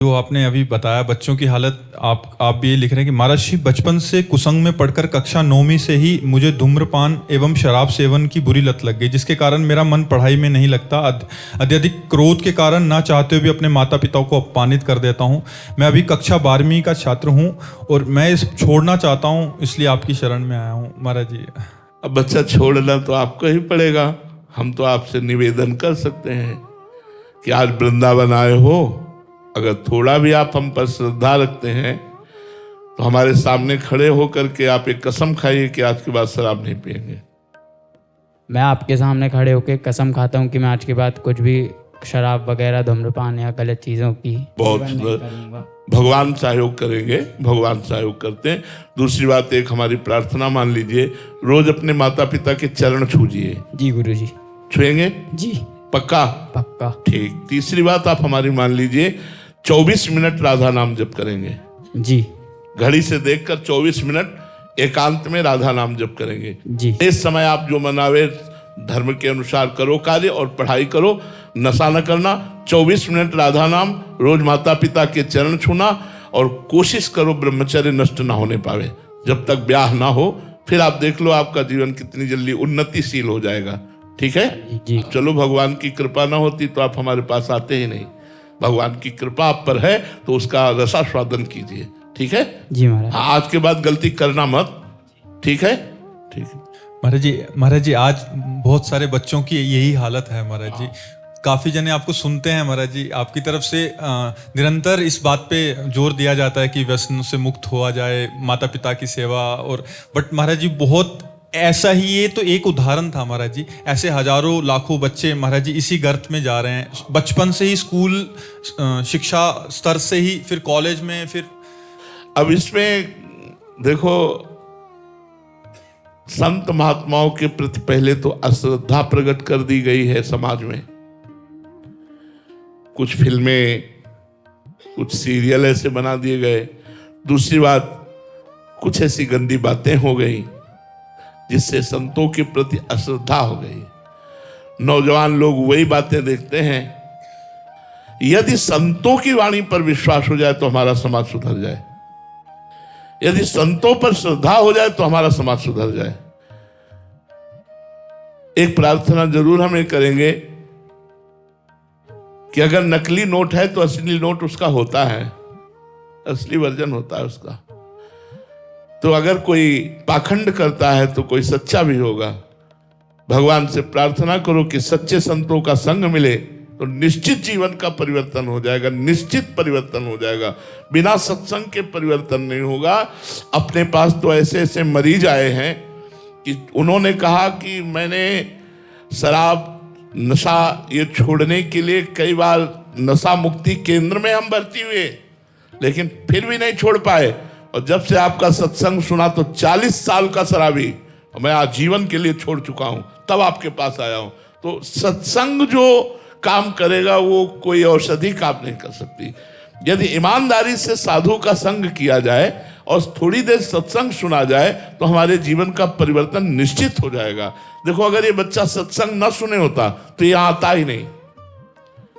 जो आपने अभी बताया बच्चों की हालत, आप भी ये लिख रहे हैं कि महाराज जी बचपन से कुसंग में पढ़कर कक्षा 9वीं से ही मुझे धूम्रपान एवं शराब सेवन की बुरी लत लग गई, जिसके कारण मेरा मन पढ़ाई में नहीं लगता। अत्यधिक क्रोध के कारण ना चाहते हुए भी अपने माता पिता को अपमानित कर देता हूँ। मैं अभी कक्षा 12वीं का छात्र हूँ और मैं इस छोड़ना चाहता हूँ, इसलिए आपकी शरण में आया हूँ महाराज जी। अब बच्चा छोड़ना तो आपको ही पड़ेगा। हम तो आपसे निवेदन कर सकते हैं कि आज वृंदावन आए हो, अगर थोड़ा भी आप हम पर श्रद्धा रखते हैं तो हमारे सामने खड़े होकर के आप एक कसम खाइए कि आज के बाद शराब नहीं पिएंगे। मैं आपके सामने खड़े होकर कसम खाता हूँ कि मैं आज के बाद कुछ भी शराब वगैरह धूम्रपान या गलत चीज़ों की बहुत सुंदर। भगवान सहयोग करेंगे, भगवान सहयोग करते हैं। दूसरी बात, एक हमारी प्रार्थना मान लीजिए, रोज अपने माता पिता के चरण छूजिए। जी गुरुजी। छुएंगे? जी पक्का? पक्का। ठीक। तीसरी बात आप हमारी मान लीजिए, 24 मिनट राधा नाम जप करेंगे। जी। घड़ी से देखकर 24 मिनट एकांत में राधा नाम जप करेंगे। जी। इस समय आप जो मनावे धर्म के अनुसार करो कार्य और पढ़ाई करो, नशा न करना। 24 मिनट राधा नाम, रोज माता पिता के चरण छूना और कोशिश करो ब्रह्मचर्य नष्ट ना होने पावे। जब तक ब्याह ना हो, फिर आप देख लो आपका जीवन कितनी जल्दी उन्नतिशील हो जाएगा। ठीक है जी। चलो, भगवान की कृपा ना होती तो आप हमारे पास आते ही नहीं। भगवान की कृपा आप पर है तो उसका रसास्वादन कीजिए। ठीक है जी महाराज। हाँ, आज के बाद गलती करना मत। ठीक है? ठीक है महाराज जी आज बहुत सारे बच्चों की यही हालत है महाराज जी। काफ़ी जने आपको सुनते हैं महाराज जी, आपकी तरफ से निरंतर इस बात पे जोर दिया जाता है कि व्यसन से मुक्त हुआ जाए, माता पिता की सेवा। और बट महाराज जी बहुत ऐसा ही, ये तो एक उदाहरण था महाराज जी, ऐसे हजारों लाखों बच्चे महाराज जी इसी गर्त में जा रहे हैं। बचपन से ही स्कूल शिक्षा स्तर से ही, फिर कॉलेज में, फिर अब इसमें देखो, संत महात्माओं के प्रति पहले तो अश्रद्धा प्रकट कर दी गई है समाज में। कुछ फिल्में, कुछ सीरियल ऐसे बना दिए गए। दूसरी बात, कुछ ऐसी गंदी बातें हो गई जिससे संतों के प्रति अश्रद्धा हो गई। नौजवान लोग वही बातें देखते हैं। यदि संतों की वाणी पर विश्वास हो जाए तो हमारा समाज सुधर जाए। यदि संतों पर श्रद्धा हो जाए तो हमारा समाज सुधर जाए। एक प्रार्थना जरूर हमें करेंगे कि अगर नकली नोट है तो असली नोट उसका होता है, असली वर्जन होता है उसका। तो अगर कोई पाखंड करता है तो कोई सच्चा भी होगा। भगवान से प्रार्थना करो कि सच्चे संतों का संग मिले तो निश्चित जीवन का परिवर्तन हो जाएगा, निश्चित परिवर्तन हो जाएगा। बिना सत्संग के परिवर्तन नहीं होगा। अपने पास तो ऐसे ऐसे मरीज आए हैं कि उन्होंने कहा कि मैंने शराब नशा ये छोड़ने के लिए कई बार नशा मुक्ति केंद्र में हम भर्ती हुए, लेकिन फिर भी नहीं छोड़ पाए। और जब से आपका सत्संग सुना तो 40 साल का शराबी मैं आजीवन के लिए छोड़ चुका हूं, तब आपके पास आया हूं। तो सत्संग जो काम करेगा वो कोई औषधि काम नहीं कर सकती। यदि ईमानदारी से साधु का संग किया जाए और थोड़ी देर सत्संग सुना जाए तो हमारे जीवन का परिवर्तन निश्चित हो जाएगा। देखो, अगर ये बच्चा सत्संग न सुने होता तो ये आता ही नहीं।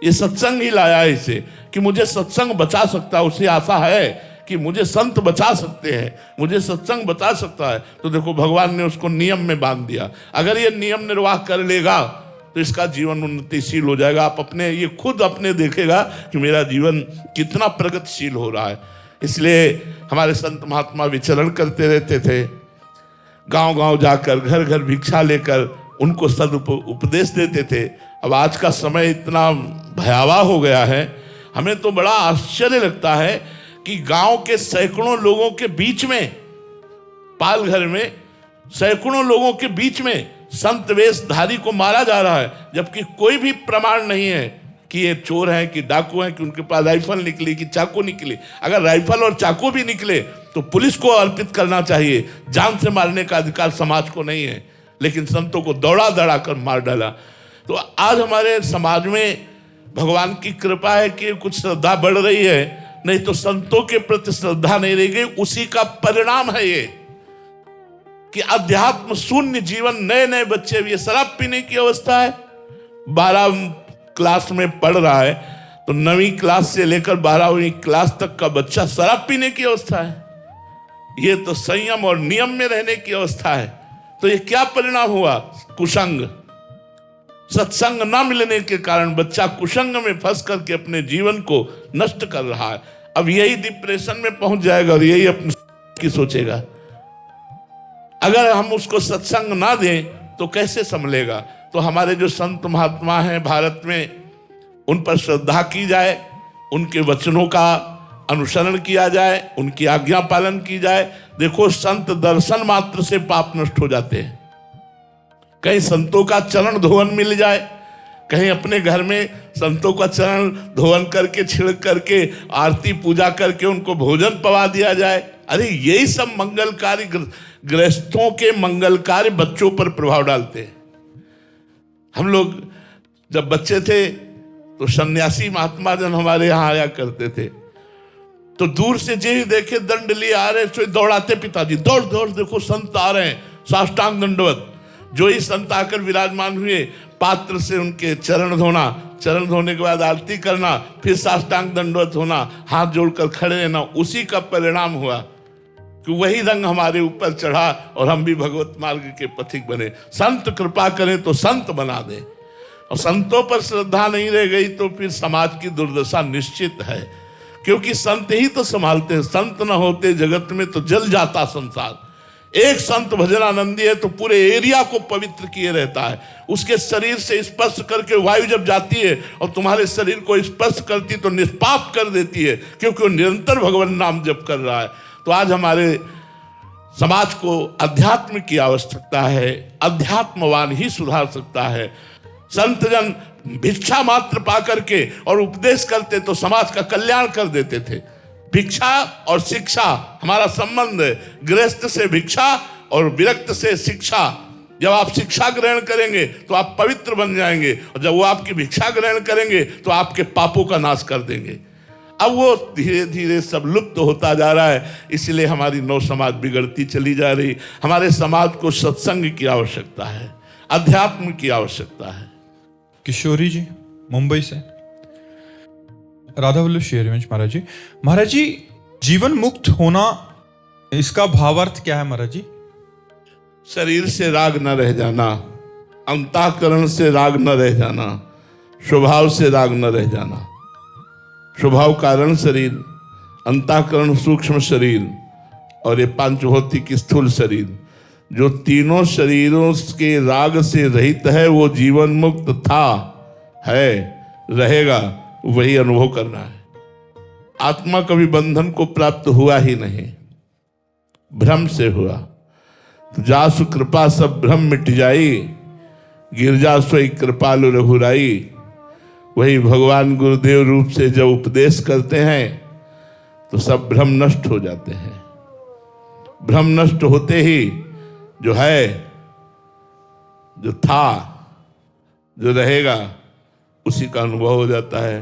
ये सत्संग ही लाया है इसे कि मुझे सत्संग बचा सकता है। उसे आशा है कि मुझे संत बचा सकते हैं, मुझे सत्संग बचा सकता है। तो देखो, भगवान ने उसको नियम में बांध दिया। अगर ये नियम निर्वाह कर लेगा तो इसका जीवन उन्नतिशील हो जाएगा। आप अपने ये खुद अपने देखेगा कि मेरा जीवन कितना प्रगतिशील हो रहा है। इसलिए हमारे संत महात्मा विचरण करते रहते थे, गांव गांव जाकर, घर घर भिक्षा लेकर उनको उपदेश देते थे। अब आज का समय इतना भयावह हो गया है, हमें तो बड़ा आश्चर्य लगता है कि गांव के सैकड़ों लोगों के बीच में, पालघर में सैकड़ों लोगों के बीच में संत वेशधारी को मारा जा रहा है, जबकि कोई भी प्रमाण नहीं है कि ये चोर हैं, कि डाकू हैं, कि उनके पास राइफल निकली, कि चाकू निकली। अगर राइफल और चाकू भी निकले तो पुलिस को अर्पित करना चाहिए। जान से मारने का अधिकार समाज को नहीं है, लेकिन संतों को दौड़ा दौड़ा कर मार डाला। तो आज हमारे समाज में भगवान की कृपा है कि कुछ श्रद्धा बढ़ रही है, नहीं तो संतों के प्रति श्रद्धा नहीं रह गई। उसी का परिणाम है ये कि अध्यात्म शून्य जीवन। नए नए बच्चे, ये शराब पीने की अवस्था है, 12 क्लास में पढ़ रहा है तो तो 9वीं क्लास से लेकर 12वीं क्लास तक का बच्चा शराब पीने की अवस्था है। ये तो संयम और नियम में रहने की अवस्था है। तो ये क्या परिणाम हुआ? कुसंग, सत्संग ना मिलने के कारण बच्चा कुसंग में फंस करके अपने जीवन को नष्ट कर रहा है। अब यही डिप्रेशन में पहुंच जाएगा और यही अपनी की सोचेगा। अगर हम उसको सत्संग ना दें तो कैसे संभलेगा? तो हमारे जो संत महात्मा हैं भारत में, उन पर श्रद्धा की जाए, उनके वचनों का अनुसरण किया जाए, उनकी आज्ञा पालन की जाए। देखो, संत दर्शन मात्र से पाप नष्ट हो जाते हैं। कहीं संतों का चरण धोवन मिल जाए, कहीं अपने घर में संतों का चरण धोवन करके, छिड़क करके, आरती पूजा करके उनको भोजन पवा दिया जाए। अरे यही सब मंगलकारी, गृहस्थों के मंगलकारी बच्चों पर प्रभाव डालते हैं। हम लोग जब बच्चे थे तो सन्यासी महात्मा जन हमारे यहाँ आया करते थे, तो दूर से जे ही देखे दंड लिए आ रहे तो दौड़ाते, पिताजी दौड़ दौड़ देखो संत आ रहे हैं, साष्टांग दंडवत। जो ही संत आकर विराजमान हुए, पात्र से उनके चरण धोना, चरण धोने के बाद आरती करना, फिर साष्टांग दंडवत होना, हाथ जोड़कर खड़े रहना। उसी का परिणाम हुआ कि वही रंग हमारे ऊपर चढ़ा और हम भी भगवत मार्ग के पथिक बने। संत कृपा करें तो संत बना दे, और संतों पर श्रद्धा नहीं रह गई तो फिर समाज की दुर्दशा निश्चित है, क्योंकि संत ही तो संभालते हैं। संत न होते जगत में तो जल जाता संसार। एक संत भजनानंदी है तो पूरे एरिया को पवित्र किए रहता है। उसके शरीर से स्पर्श करके वायु जब जाती है और तुम्हारे शरीर को स्पर्श करती तो निष्पाप कर देती है, क्योंकि वो निरंतर भगवान नाम जप कर रहा है। तो आज हमारे समाज को अध्यात्म की आवश्यकता है। अध्यात्मवान ही सुधार सकता है। संत जन भिक्षा मात्र पा करके और उपदेश करते तो समाज का कल्याण कर देते थे। भिक्षा और शिक्षा हमारा संबंध है। गृहस्थ से भिक्षा और विरक्त से शिक्षा। जब आप शिक्षा ग्रहण करेंगे तो आप पवित्र बन जाएंगे, और जब वो आपकी भिक्षा ग्रहण करेंगे तो आपके पापों का नाश कर देंगे। अब वो धीरे धीरे सब लुप्त होता जा रहा है, इसलिए हमारी नव समाज बिगड़ती चली जा रही। हमारे समाज को सत्संग की आवश्यकता है, अध्यात्म की आवश्यकता है। किशोरी जी मुंबई से। राधा वल्लभ श्री हरिवंश महाराज जी। महाराज जी, जीवन मुक्त होना, इसका भावार्थ क्या है महाराज जी? शरीर से राग न रह जाना, अंतःकरण से राग न रह जाना, स्वभाव से राग न रह जाना। स्वभाव कारण शरीर, अंतःकरण सूक्ष्म शरीर, और ये पांचभौतिक स्थूल शरीर, जो तीनों शरीरों के राग से रहित है, वो जीवन मुक्त था, है, रहेगा। वही अनुभव करना है। आत्मा कभी बंधन को प्राप्त हुआ ही नहीं, भ्रम से हुआ। जासु कृपा सब भ्रम मिट जाई, गिरजा सोई कृपालु रघुराई। वही भगवान गुरुदेव रूप से जब उपदेश करते हैं तो सब भ्रम नष्ट हो जाते हैं। भ्रम नष्ट होते ही जो है, जो था, जो रहेगा, उसी का अनुभव हो जाता है।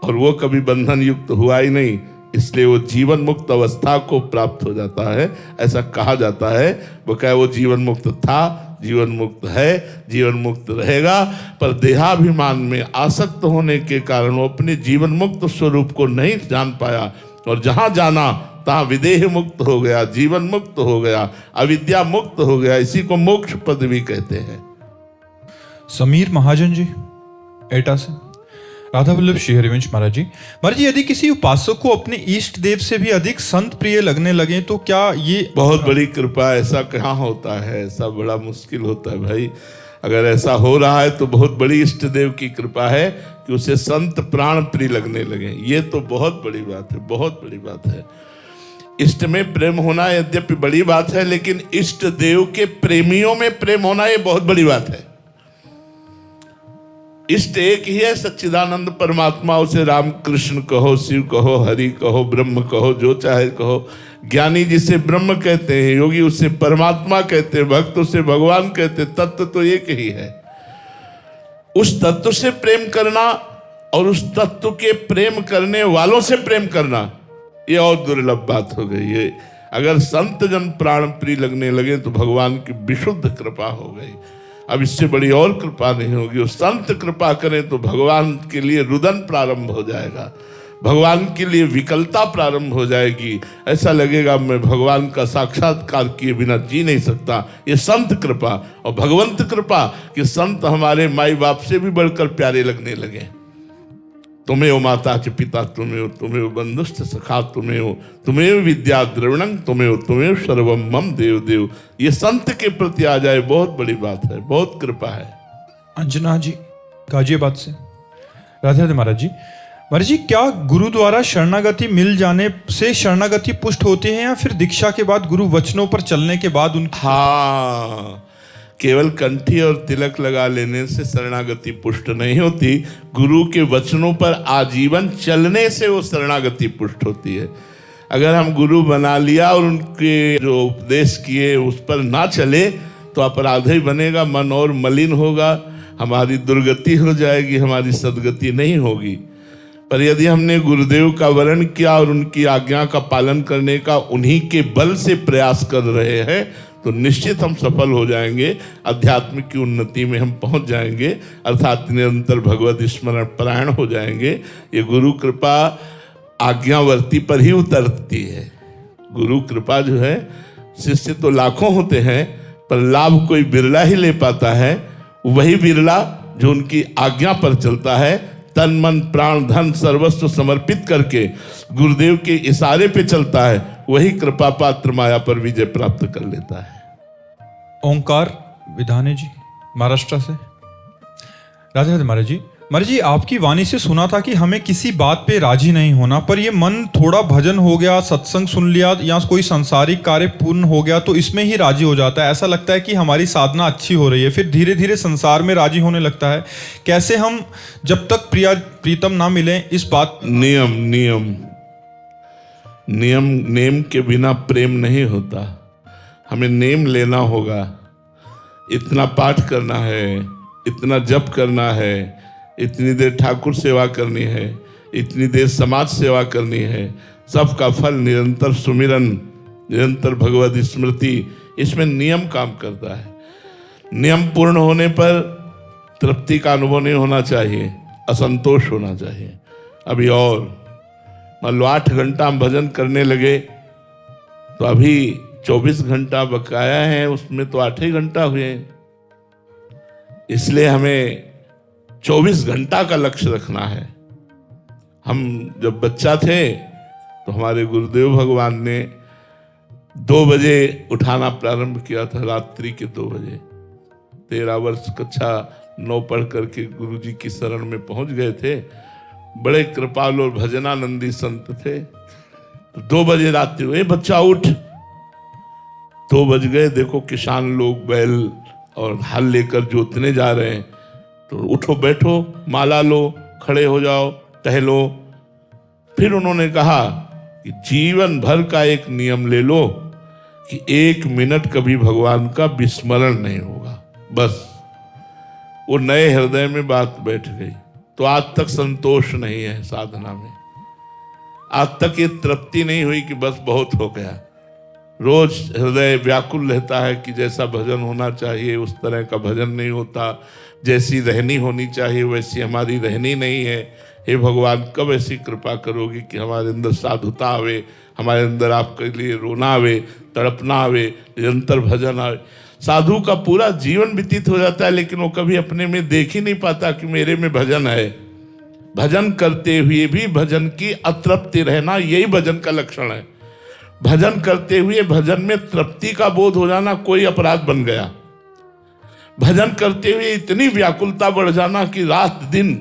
और वो कभी बंधन युक्त हुआ ही नहीं, इसलिए वो जीवन मुक्त अवस्था को प्राप्त हो जाता है। ऐसा कहा जाता है। वो कहे वो जीवन मुक्त था, जीवन मुक्त है, जीवन मुक्त रहेगा। पर देहाभिमान में आसक्त होने के कारण वो अपने जीवन मुक्त स्वरूप को नहीं जान पाया, और जहां जाना तहां विदेह मुक्त हो गया, जीवन मुक्त हो गया, अविद्या मुक्त हो गया। इसी को मोक्ष पद भी कहते हैं। समीर महाजन जी एटा से। राधा वल्लभ श्री हरिवंश महाराज जी। महाराज जी, यदि किसी उपासक को अपने इष्ट देव से भी अधिक संत प्रिय लगने लगे तो क्या ये बहुत बड़ी कृपा? ऐसा कहाँ होता है? ऐसा बड़ा मुश्किल होता है भाई। अगर ऐसा हो रहा है तो बहुत बड़ी इष्ट देव की कृपा है कि उसे संत प्राण प्रिय लगने लगे। ये तो बहुत बड़ी बात है, बहुत बड़ी बात है। इष्ट में प्रेम होना यद्यपि बड़ी बात है, लेकिन इष्ट देव के प्रेमियों में प्रेम होना ये बहुत बड़ी बात है। इष्ट एक ही है, सच्चिदानंद परमात्मा। उसे राम कृष्ण कहो, शिव कहो, हरि कहो, ब्रह्म कहो, जो चाहे कहो। ज्ञानी जिसे ब्रह्म कहते हैं, योगी उसे परमात्मा कहते हैं, भक्त उसे भगवान कहते हैं। तत्व तो एक ही है। उस तत्व से प्रेम करना और उस तत्व के प्रेम करने वालों से प्रेम करना, ये और दुर्लभ बात हो गई है। अगर संत जन प्राण प्रिय लगने लगे तो भगवान की विशुद्ध कृपा हो गई। अब इससे बड़ी और कृपा नहीं होगी। और संत कृपा करें तो भगवान के लिए रुदन प्रारंभ हो जाएगा, भगवान के लिए विकलता प्रारंभ हो जाएगी। ऐसा लगेगा मैं भगवान का साक्षात्कार किए बिना जी नहीं सकता। ये संत कृपा और भगवंत कृपा कि संत हमारे माई बाप से भी बढ़कर प्यारे लगने लगे। तुम्हें माता च पिता, तुम्हें बंधुस्थ सखा, तुम्हें विद्या द्रविणं, तुम्हें सर्वम मम देव देव। ये संत के प्रति आ जाए, बहुत बड़ी बात है, बहुत कृपा है। अंजना जी गाजियाबाद से, राधे राधे महाराज जी। महाराज जी, क्या गुरु द्वारा शरणागति मिल जाने से शरणागति पुष्ट होती है या फिर दीक्षा के बाद गुरु वचनों पर चलने के बाद उनकी? हाँ, केवल कंठी और तिलक लगा लेने से शरणागति पुष्ट नहीं होती, गुरु के वचनों पर आजीवन चलने से वो शरणागति पुष्ट होती है। अगर हम गुरु बना लिया और उनके जो उपदेश किए उस पर ना चले तो अपराध ही बनेगा, मन और मलिन होगा, हमारी दुर्गति हो जाएगी, हमारी सदगति नहीं होगी। पर यदि हमने गुरुदेव का वरण किया और उनकी आज्ञा का पालन करने का उन्हीं के बल से प्रयास कर रहे हैं तो निश्चित हम सफल हो जाएंगे, अध्यात्म की उन्नति में हम पहुंच जाएंगे, अर्थात निरंतर भगवत स्मरण परायण हो जाएंगे। ये गुरु कृपा आज्ञावर्ती पर ही उतरती है। गुरु कृपा जो है, शिष्य तो लाखों होते हैं पर लाभ कोई बिरला ही ले पाता है। वही बिरला जो उनकी आज्ञा पर चलता है, तन मन प्राण धन सर्वस्व समर्पित करके गुरुदेव के इशारे पे चलता है, वही कृपा पात्र माया पर विजय प्राप्त कर लेता है। ओंकार विधाने जी महाराष्ट्र से, राधे राधे महाराज जी। महाराज जी, आपकी वाणी से सुना था कि हमें किसी बात पे राजी नहीं होना, पर ये मन थोड़ा भजन हो गया, सत्संग सुन लिया या कोई सांसारिक कार्य पूर्ण हो गया तो इसमें ही राजी हो जाता है। ऐसा लगता है कि हमारी साधना अच्छी हो रही है, फिर धीरे धीरे संसार में राजी होने लगता है। कैसे हम जब तक प्रीतम ना मिले इस बात? नियम नियम नियम नेम के बिना प्रेम नहीं होता। हमें नेम लेना होगा, इतना पाठ करना है, इतना जप करना है, इतनी देर ठाकुर सेवा करनी है, इतनी देर समाज सेवा करनी है। सबका फल निरंतर सुमिरन, निरंतर भगवत स्मृति, इसमें नियम काम करता है। नियम पूर्ण होने पर तृप्ति का अनुभव नहीं होना चाहिए, असंतोष होना चाहिए। अभी और मान लो 8 घंटा हम भजन करने लगे तो अभी 24 घंटा बकाया है, उसमें तो 8 ही घंटा हुए। इसलिए हमें 24 घंटा का लक्ष्य रखना है। हम जब बच्चा थे तो हमारे गुरुदेव भगवान ने 2 बजे उठाना प्रारंभ किया था, रात्रि के 2 बजे। 13 वर्ष कक्षा 9 पढ़ करके गुरु जी की शरण में पहुंच गए थे। बड़े कृपालु और भजनानंदी संत थे। 2 बजे रात्रि, ए बच्चा उठ। 2 बज गए, देखो किसान लोग बैल और हल लेकर जोतने जा रहे हैं, तो उठो बैठो, माला लो, खड़े हो जाओ, टहलो। फिर उन्होंने कहा कि जीवन भर का एक नियम ले लो कि 1 मिनट कभी भगवान का विस्मरण नहीं होगा। बस वो नए हृदय में बात बैठ गई। तो आज तक संतोष नहीं है साधना में, आज तक ये तृप्ति नहीं हुई कि बस बहुत हो गया। रोज हृदय व्याकुल रहता है कि जैसा भजन होना चाहिए उस तरह का भजन नहीं होता, जैसी रहनी होनी चाहिए वैसी हमारी रहनी नहीं है। हे भगवान, कब ऐसी कृपा करोगे कि हमारे अंदर साधुता आवे, हमारे अंदर आपके लिए रोना आवे, तड़पना आवे, निरंतर भजन आवे। साधु का पूरा जीवन व्यतीत हो जाता है लेकिन वो कभी अपने में देख ही नहीं पाता कि मेरे में भजन है। भजन करते हुए भी भजन की अतृप्ति रहना, यही भजन का लक्षण है। भजन करते हुए भजन में तृप्ति का बोध हो जाना कोई अपराध बन गया। भजन करते हुए इतनी व्याकुलता बढ़ जाना कि रात दिन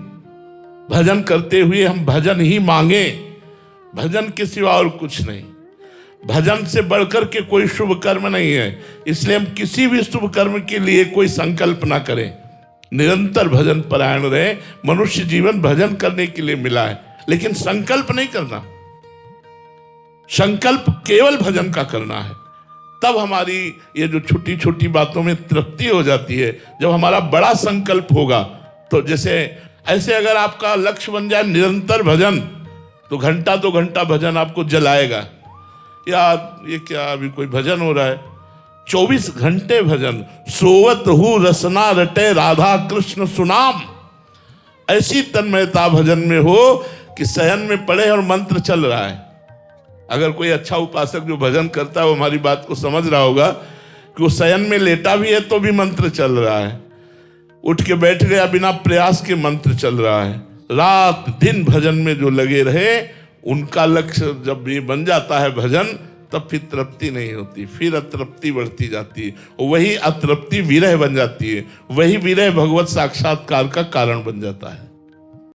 भजन करते हुए हम भजन ही मांगे, भजन के सिवा और कुछ नहीं। भजन से बढ़कर के कोई शुभ कर्म नहीं है, इसलिए हम किसी भी शुभ कर्म के लिए कोई संकल्प ना करें, निरंतर भजन परायण रहे। मनुष्य जीवन भजन करने के लिए मिला है, लेकिन संकल्प नहीं करना। संकल्प केवल भजन का करना है, तब हमारी ये जो छोटी छोटी बातों में तृप्ति हो जाती है। जब हमारा बड़ा संकल्प होगा तो जैसे ऐसे अगर आपका लक्ष्य बन जाए निरंतर भजन, तो घंटा 2 घंटा भजन आपको जलाएगा। यार ये क्या, अभी कोई भजन हो रहा है, 24 घंटे भजन। सोवत हूँ रसना रटे राधा कृष्ण सुनाम। ऐसी तन्मयता भजन में हो कि शयन में पड़े और मंत्र चल रहा है। अगर कोई अच्छा उपासक जो भजन करता है वो हमारी बात को समझ रहा होगा कि वो शयन में लेटा भी है तो भी मंत्र चल रहा है, उठ के बैठ गया बिना प्रयास के मंत्र चल रहा है। रात दिन भजन में जो लगे रहे उनका लक्ष्य जब ये बन जाता है भजन, तब फिर तृप्ति नहीं होती, फिर अतृप्ति बढ़ती जाती है। वही अतृप्ति विरह बन जाती है, वही विरह भगवत साक्षात्कार का कारण बन जाता है।